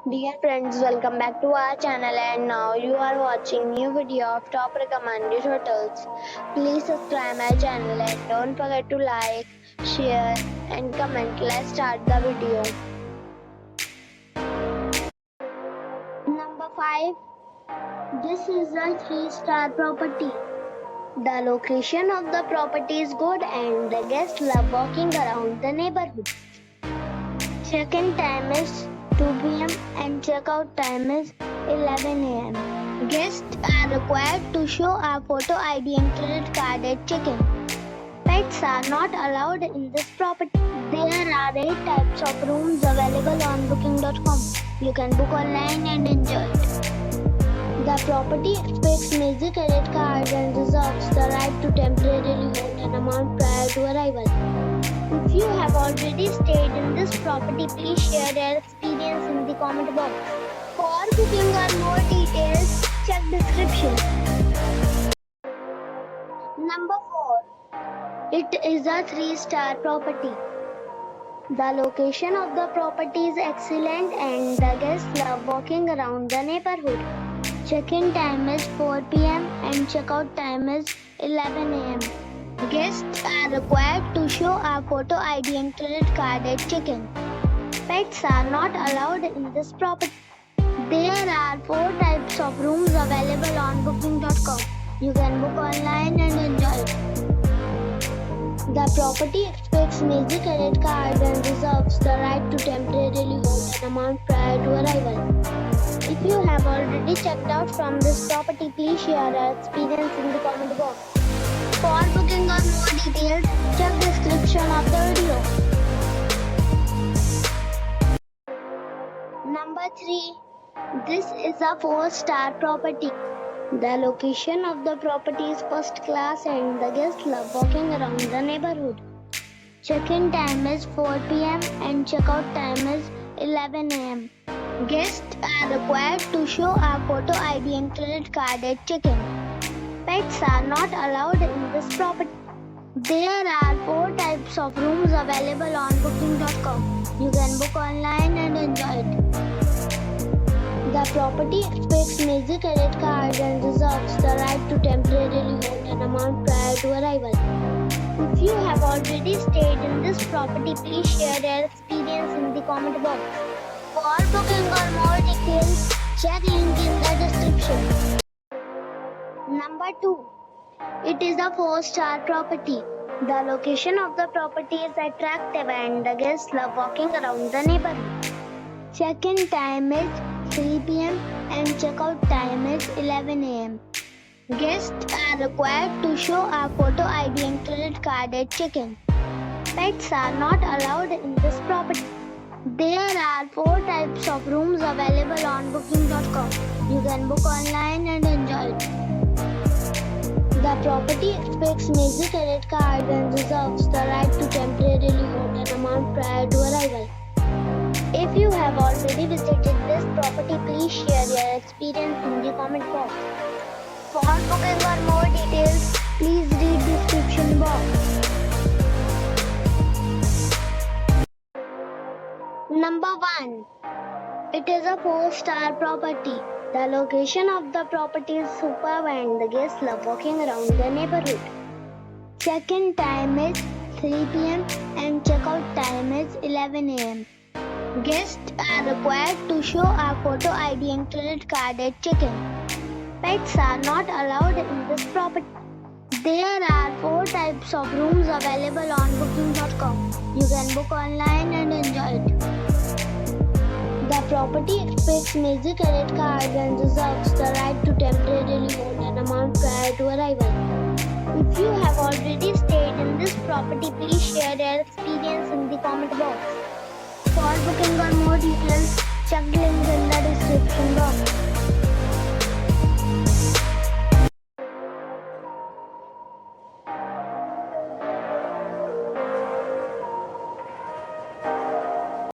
Dear friends, welcome back to our channel and now you are watching new video of top recommended hotels. Please subscribe my channel and don't forget to like, share and comment. Let's start the video. Number 5. This is a 3-star property. The location of the property is good and the guests love walking around the neighborhood. Check-in time is 2 p.m. and check-out time is 11 a.m. Guests are required to show a photo ID and credit card at check-in. Pets are not allowed in this property. There are 8 types of rooms available on booking.com. You can book online and enjoy it. The property expects major credit cards and reserves the right to temporarily hold an amount prior to arrival. If you have already stayed in this property, please share your experience in the comment box. For booking or more details, check description. Number 4. It is a 3-star property. The location of the property is excellent and the guests love walking around the neighborhood. Check-in time is 4 p.m. and check-out time is 11 a.m. Guests are required to show a photo ID and credit card at check-in. Pets are not allowed in this property. There are 4 types of rooms available on booking.com. You can book online and enjoy it. The property expects major credit cards and reserves the right to temporarily hold an amount prior to arrival. If you have already checked out from this property, please share your experience in the comment box. For booking or more details, check description of the video. Number 3. This is a 4-star property. The location of the property is first class and the guests love walking around the neighborhood. Check-in time is 4 p.m. and check-out time is 11 a.m. Guests are required to show a photo ID and credit card at check-in. Pets are not allowed in this property. There are 4 types of rooms available on booking.com. You can book online and enjoy it. The property expects major credit cards and reserves the right to temporarily hold an amount prior to arrival. If you have already stayed in this property, please share your experience in the comment box. For booking or more details, check link in the description. Number 2. It is a 4-star property. The location of the property is attractive and the guests love walking around the neighborhood. Check-in time is 3 p.m. and check-out time is 11 a.m. Guests are required to show a photo ID and credit card at check-in. Pets are not allowed in this property. There are 4 types of rooms available on booking.com. You can book online and enjoy it. The property expects major credit cards and reserves the right to temporarily hold an amount prior to arrival. If you have already visited this property, please share your experience in the comment box. For booking or more details, please read description box. Number 1. It is a 4-star property. The location of the property is superb and the guests love walking around the neighborhood. Check-in time is 3 p.m. and check-out time is 11 a.m. Guests are required to show a photo ID and credit card at check-in. Pets are not allowed in this property. There are 4 types of rooms available on booking.com. You can book online and enjoy it. The property expects major credit cards and reserves the right to temporarily hold an amount prior to arrival. If you have already stayed in this property, please share your experience in the comment box. For booking or more details, check the link in the description box.